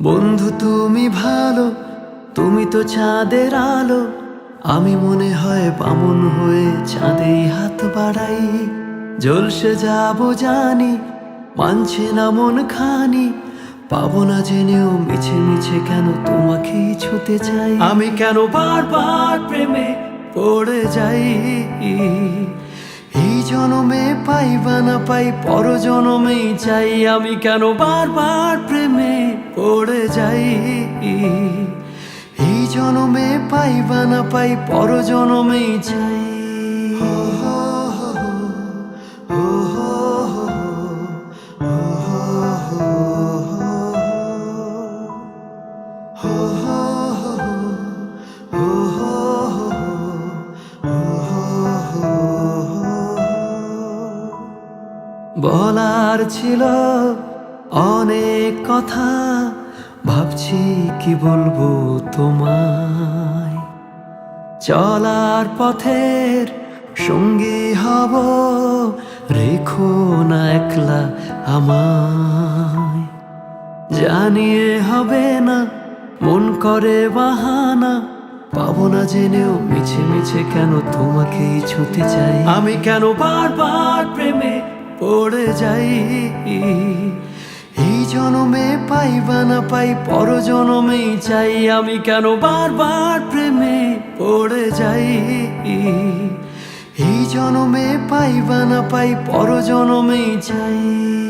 বন্ধু তুমি ভালো, তুমি তো চাঁদের আলো। আমি মনে হয় বামন হয়ে চাঁদেই হাত বাড়াই। জলসে যাব জানি, মানছে না মন খানি। পাবো না জেনেও মিছে মিছে কেন তোমাকেই ছুতে চাই। আমি কেন বারবার প্রেমে পড়ে যাই। এই জনমে পাই বা না পাই, পর জনমেই চাই। আমি কেন বারবার প্রেমে পড়ে যাই। এই জনমে পাই বা না পাই, পর জনমেই চাই। বলার ছিল অনেক কথা, ভাবছি কি বলবো তোমায়। চলার পথের সঙ্গী হব, রেখো না একলা আমায়। জানিয়ে হবে না, মন করে বাহানা। পাবো না জেনেও মিছে মিছে কেন তোমাকেই ছুতে চাই। আমি কেন বারবার প্রেমে পড়ে যাই। এই জনমে পাই বা না পাই, পর জনমেই চাই। আমি কেন বারবার প্রেমে পড়ে যাই। এই জনমে পাই বা না পাই, পর জনমেই চাই।